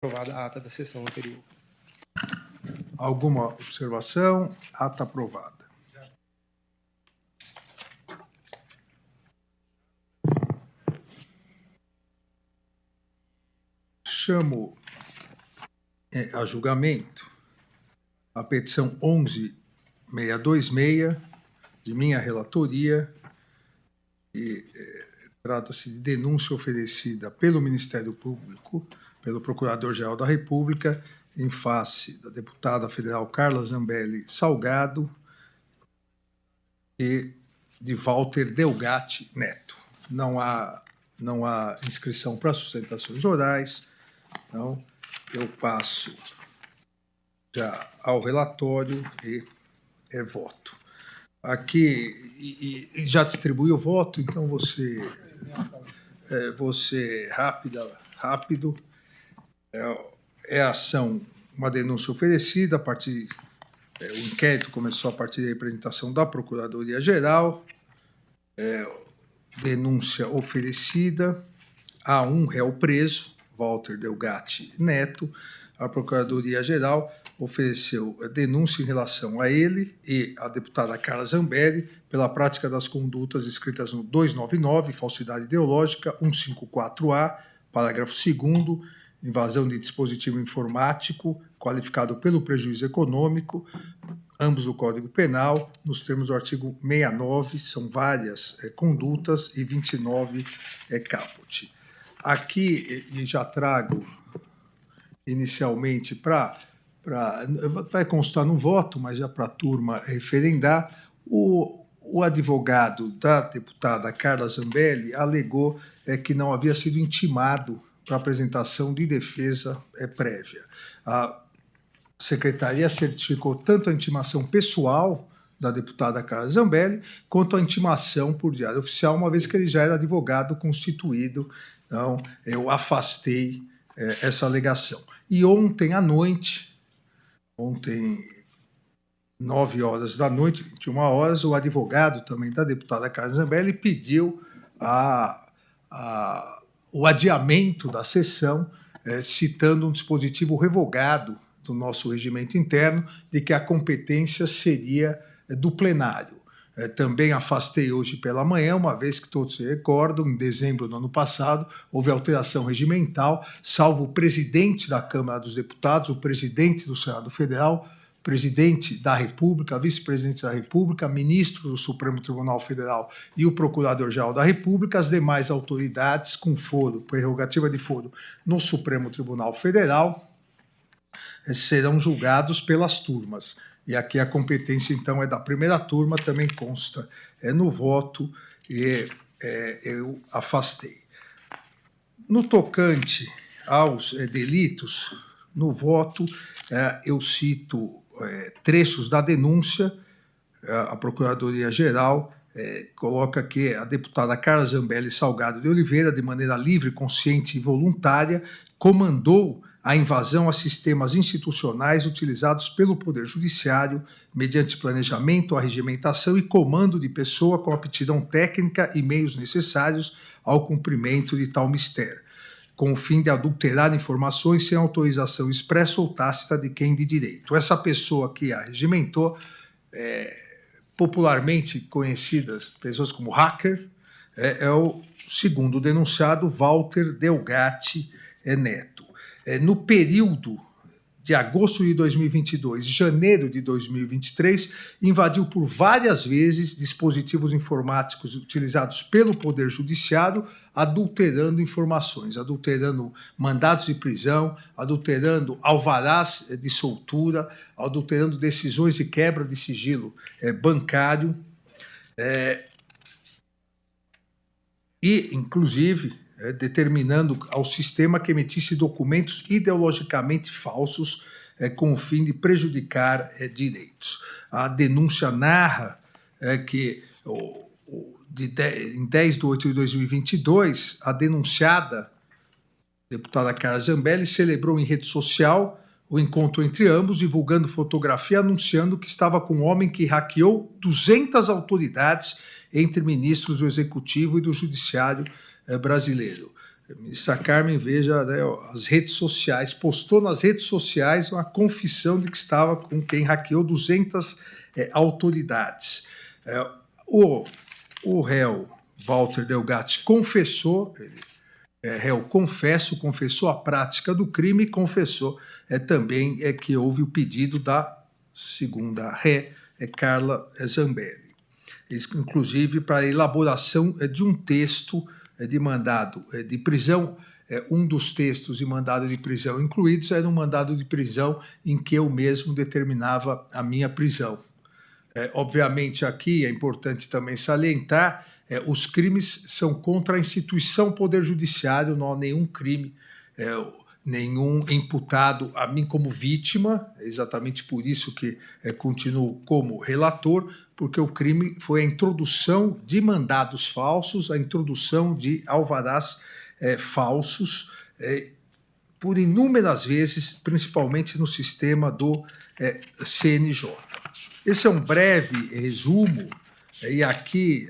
Aprovada a ata da sessão anterior. Alguma observação? Ata aprovada. Chamo a julgamento a petição 11.626, de minha relatoria, e trata-se de denúncia oferecida pelo Ministério Público, pelo Procurador-Geral da República, em face da deputada federal Carla Zambelli Salgado e de Walter Delgatti Neto. Não há inscrição para sustentações orais, então eu passo já ao relatório e voto. Aqui, e já distribui o voto, então você rápido. É a ação, uma denúncia oferecida a partir... o inquérito começou a partir da representação da Procuradoria-Geral, denúncia oferecida a um réu preso, Walter Delgatti Neto. A Procuradoria-Geral ofereceu denúncia em relação a ele e a deputada Carla Zambelli pela prática das condutas escritas no 299, falsidade ideológica, 154A, parágrafo 2º, invasão de dispositivo informático qualificado pelo prejuízo econômico, ambos do Código Penal, nos termos do artigo 69, são várias condutas, e 29 caput. Aqui, e já trago inicialmente vai constar no voto, mas já para a turma referendar, o advogado da deputada Carla Zambelli alegou que não havia sido intimado para apresentação de defesa prévia. A Secretaria certificou tanto a intimação pessoal da deputada Carla Zambelli quanto a intimação por diário oficial, uma vez que ele já era advogado constituído. Então, eu afastei essa alegação. E ontem à noite, 9 horas da noite, 21 horas, o advogado também da deputada Carla Zambelli pediu o adiamento da sessão, citando um dispositivo revogado do nosso regimento interno, de que a competência seria do plenário. Também afastei hoje pela manhã, uma vez que todos se recordam, em dezembro do ano passado, houve alteração regimental, salvo o presidente da Câmara dos Deputados, o presidente do Senado Federal, presidente da República, vice-presidente da República, ministro do Supremo Tribunal Federal e o Procurador-Geral da República, as demais autoridades com foro, prerrogativa de foro no Supremo Tribunal Federal, serão julgados pelas turmas. E aqui a competência, então, é da primeira turma, também consta no voto, e eu afastei. No tocante aos delitos, no voto, eu cito trechos da denúncia. A Procuradoria-Geral coloca que a deputada Carla Zambelli Salgado de Oliveira, de maneira livre, consciente e voluntária, comandou a invasão a sistemas institucionais utilizados pelo Poder Judiciário mediante planejamento, arregimentação e comando de pessoa com aptidão técnica e meios necessários ao cumprimento de tal mistério, com o fim de adulterar informações sem autorização expressa ou tácita de quem de direito. Essa pessoa que a regimentou, popularmente conhecidas pessoas como hacker, é o segundo denunciado, Walter Delgatti Neto. No período de agosto de 2022 e janeiro de 2023, invadiu por várias vezes dispositivos informáticos utilizados pelo Poder Judiciário, adulterando informações, adulterando mandados de prisão, adulterando alvarás de soltura, adulterando decisões de quebra de sigilo bancário, e, inclusive, determinando ao sistema que emitisse documentos ideologicamente falsos com o fim de prejudicar direitos. A denúncia narra que, em 10 de 8 de 2022, a denunciada, deputada Carla Zambelli, celebrou em rede social o encontro entre ambos, divulgando fotografia anunciando que estava com um homem que hackeou 200 autoridades, entre ministros do Executivo e do Judiciário brasileiro. Ministra Carmen, veja, né, as redes sociais, postou nas redes sociais uma confissão de que estava com quem hackeou 200 autoridades. O réu Walter Delgatti confessou, réu confessou a prática do crime e confessou também que houve o pedido da segunda ré, Carla Zambelli, inclusive para a elaboração de um texto de mandado de prisão. Um dos textos de mandado de prisão incluídos era um mandado de prisão em que eu mesmo determinava a minha prisão. Obviamente, aqui é importante também salientar, os crimes são contra a instituição Poder Judiciário, não há nenhum crime, nenhum imputado a mim como vítima, é exatamente por isso que continuo como relator, porque o crime foi a introdução de mandados falsos, a introdução de alvarás falsos, por inúmeras vezes, principalmente no sistema do CNJ. Esse é um breve resumo, e aqui,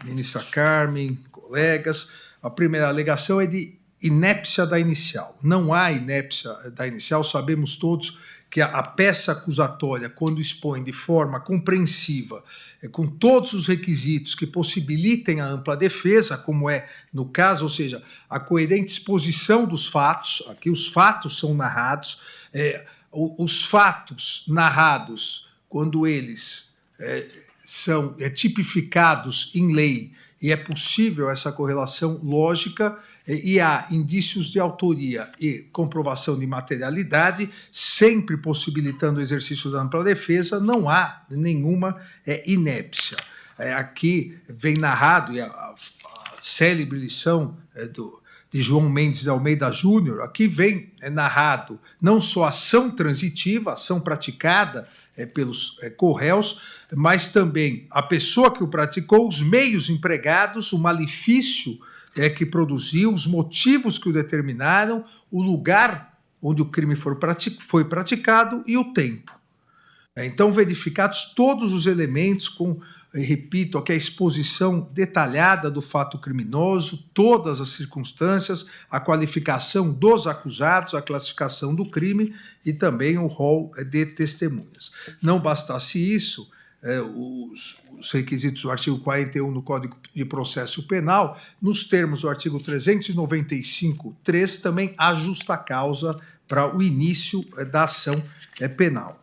ministra Carmen, colegas, a primeira alegação é de inépcia da inicial. Não há inépcia da inicial, sabemos todos que a peça acusatória, quando expõe de forma compreensiva, com todos os requisitos que possibilitem a ampla defesa, como é no caso, ou seja, a coerente exposição dos fatos, aqui os fatos são narrados, os fatos narrados, quando eles são tipificados em lei e é possível essa correlação lógica e há indícios de autoria e comprovação de materialidade, sempre possibilitando o exercício da ampla defesa, não há nenhuma inépcia. Aqui vem narrado, e a célebre lição de João Mendes de Almeida Júnior, aqui vem narrado não só a ação transitiva, ação praticada pelos corréus, mas também a pessoa que o praticou, os meios empregados, o malefício que produziu, os motivos que o determinaram, o lugar onde o crime foi praticado e o tempo. Então, verificados todos os elementos com, repito, aqui a exposição detalhada do fato criminoso, todas as circunstâncias, a qualificação dos acusados, a classificação do crime e também o rol de testemunhas. Não bastasse isso, os requisitos do artigo 41 do Código de Processo Penal, nos termos do artigo 395.3, também há justa causa para o início da ação penal.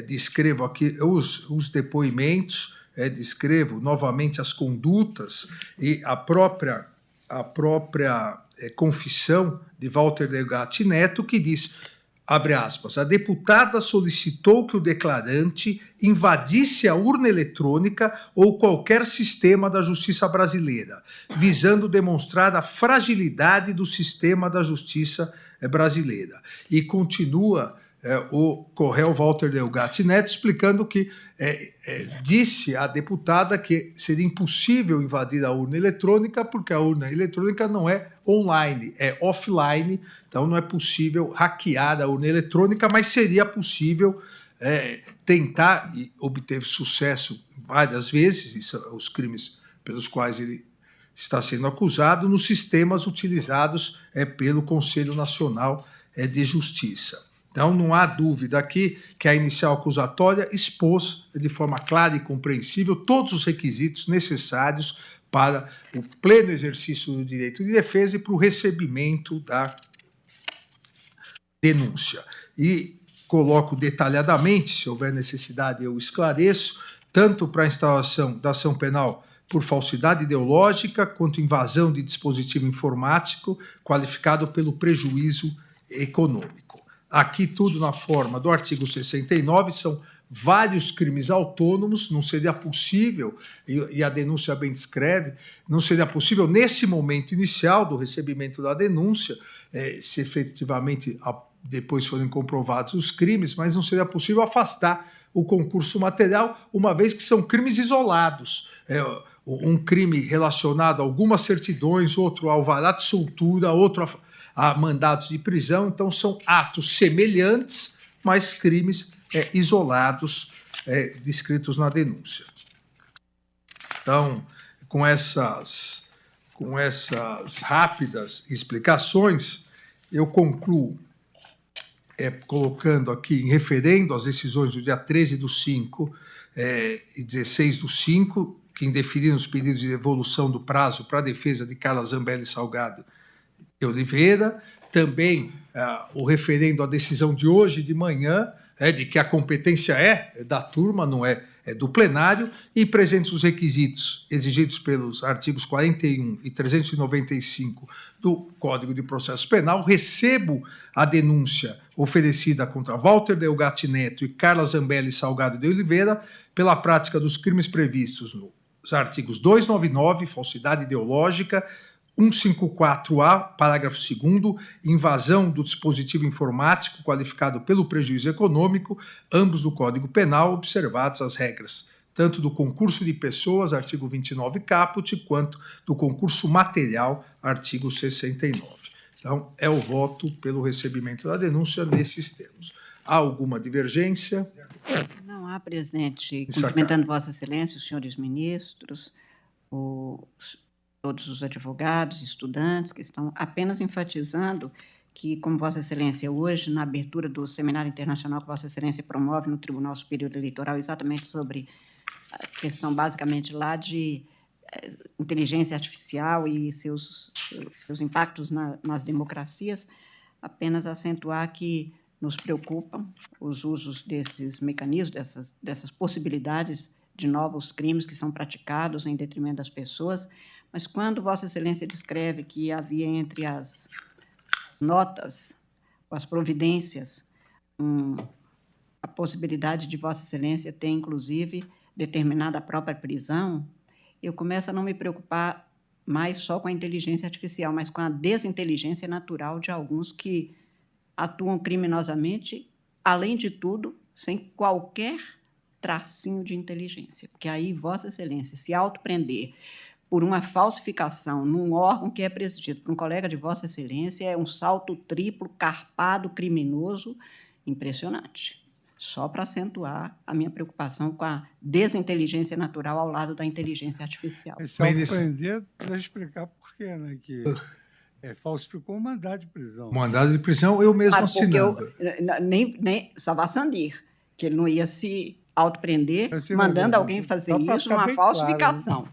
Descrevo aqui os depoimentos, descrevo novamente as condutas e a própria confissão de Walter Delgatti Neto, que diz, abre aspas, a deputada solicitou que o declarante invadisse a urna eletrônica ou qualquer sistema da justiça brasileira, visando demonstrar a fragilidade do sistema da justiça brasileira. E continua o corréu Walter Delgatti Neto explicando que disse à deputada que seria impossível invadir a urna eletrônica porque a urna eletrônica não é online, é offline, então não é possível hackear a urna eletrônica, mas seria possível tentar, e obteve sucesso várias vezes, os crimes pelos quais ele está sendo acusado, nos sistemas utilizados pelo Conselho Nacional de Justiça. Então, não há dúvida aqui que a inicial acusatória expôs de forma clara e compreensível todos os requisitos necessários para o pleno exercício do direito de defesa e para o recebimento da denúncia. E coloco detalhadamente, se houver necessidade eu esclareço, tanto para a instauração da ação penal por falsidade ideológica, quanto invasão de dispositivo informático qualificado pelo prejuízo econômico. Aqui tudo na forma do artigo 69, são vários crimes autônomos, não seria possível, e a denúncia bem descreve, não seria possível, nesse momento inicial do recebimento da denúncia, se efetivamente depois forem comprovados os crimes, mas não seria possível afastar o concurso material, uma vez que são crimes isolados. Um crime relacionado a algumas certidões, outro ao alvará de soltura, outro a mandados de prisão, então são atos semelhantes, mas crimes isolados descritos na denúncia. Então, com essas com essas rápidas explicações, eu concluo colocando aqui em referendo as decisões do dia 13/5 e 16/5, que indeferiram os pedidos de devolução do prazo para a defesa de Carla Zambelli Salgado de Oliveira. Também o referendo à decisão de hoje de manhã, de que a competência é da turma, não é do plenário, e presentes os requisitos exigidos pelos artigos 41 e 395 do Código de Processo Penal, recebo a denúncia oferecida contra Walter Delgatti Neto e Carla Zambelli Salgado de Oliveira pela prática dos crimes previstos nos artigos 299, falsidade ideológica, 154-A, parágrafo 2º, invasão do dispositivo informático qualificado pelo prejuízo econômico, ambos do Código Penal, observadas as regras, tanto do concurso de pessoas, artigo 29 caput, quanto do concurso material, artigo 69. Então, é o voto pelo recebimento da denúncia nesses termos. Há alguma divergência? Não há, presidente. Cumprimentando Vossa Excelência, os senhores ministros, todos os advogados, estudantes, que estão apenas enfatizando que, como Vossa Excelência, hoje, na abertura do seminário internacional que Vossa Excelência promove no Tribunal Superior Eleitoral, exatamente sobre a questão, basicamente, lá de inteligência artificial e seus impactos nas democracias, apenas acentuar que nos preocupam os usos desses mecanismos, dessas possibilidades de novos crimes que são praticados em detrimento das pessoas. Mas quando Vossa Excelência descreve que havia entre as notas, as providências, a possibilidade de Vossa Excelência ter, inclusive, determinado a própria prisão, eu começo a não me preocupar mais só com a inteligência artificial, mas com a desinteligência natural de alguns que atuam criminosamente, além de tudo, sem qualquer tracinho de inteligência. Porque aí, Vossa Excelência, se autoprender por uma falsificação num órgão que é presidido por um colega de Vossa Excelência, é um salto triplo, carpado, criminoso, impressionante. Só para acentuar a minha preocupação com a desinteligência natural ao lado da inteligência artificial. Se autoprender, precisa explicar por quê, né? Que falsificou um mandado de prisão. Mandado de prisão, eu mesmo assinando. Nem Salvar Sandir, que ele não ia se autoprender mandando alguém fazer isso numa falsificação.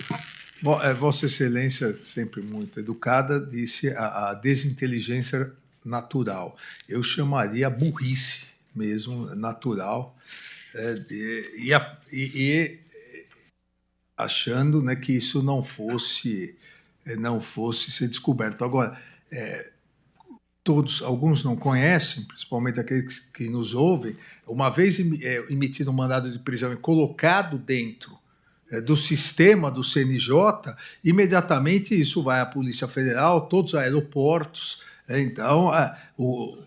Claro, né? Bom, Vossa Excelência, sempre muito educada, disse a desinteligência natural. Eu chamaria a burrice mesmo, natural, achando, né, que isso não fosse ser descoberto. Agora, alguns não conhecem, principalmente aqueles que nos ouvem, uma vez emitido um mandado de prisão e colocado dentro do sistema do CNJ, imediatamente isso vai à Polícia Federal, todos os aeroportos. Então, o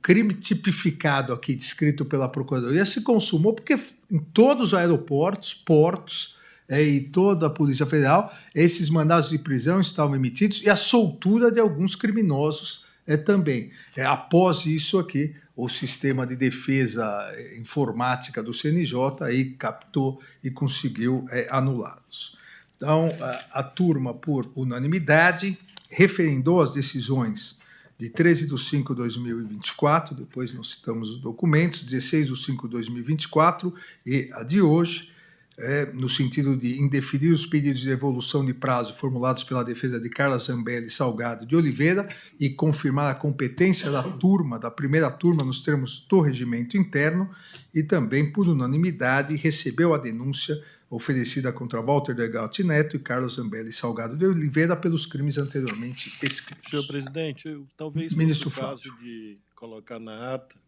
crime tipificado aqui, descrito pela Procuradoria, se consumou porque em todos os aeroportos, portos e toda a Polícia Federal, esses mandados de prisão estavam emitidos e a soltura de alguns criminosos também. Após isso aqui, o sistema de defesa informática do CNJ aí captou e conseguiu anulá-los. Então, a turma, por unanimidade, referendou as decisões de 13/5/2024, depois nós citamos os documentos, 16/5/2024 e a de hoje, no sentido de indeferir os pedidos de devolução de prazo formulados pela defesa de Carla Zambelli Salgado de Oliveira e confirmar a competência da primeira turma nos termos do regimento interno, e também, por unanimidade, recebeu a denúncia oferecida contra Walter Delgatti Neto e Carlos Zambelli Salgado de Oliveira pelos crimes anteriormente descritos. Senhor presidente, talvez Ministro fosse o caso de colocar na ata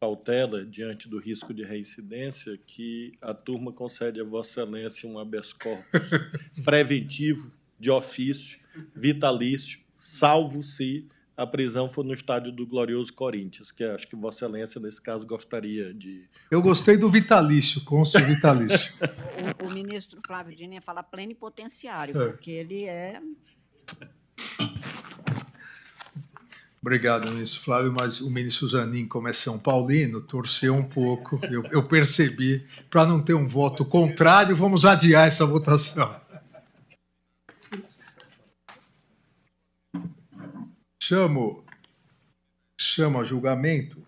cautela diante do risco de reincidência, que a turma concede a Vossa Excelência um habeas corpus preventivo, de ofício, vitalício, salvo se a prisão for no estádio do glorioso Corinthians, que acho que Vossa Excelência, nesse caso, gostaria de... Eu gostei do vitalício, conste vitalício. O ministro Flávio Dino ia falar plenipotenciário, porque ele é... Obrigado, ministro Flávio, mas o ministro Zanin, como é São Paulino, torceu um pouco, eu percebi. Para não ter um voto contrário, vamos adiar essa votação. Chamo a julgamento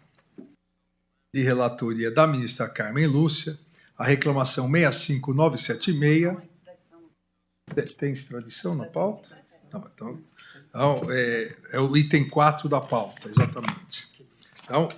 de relatoria da ministra Carmen Lúcia, a reclamação 65976. Tem extradição na pauta? Não, então é o item 4 da pauta, exatamente. Então,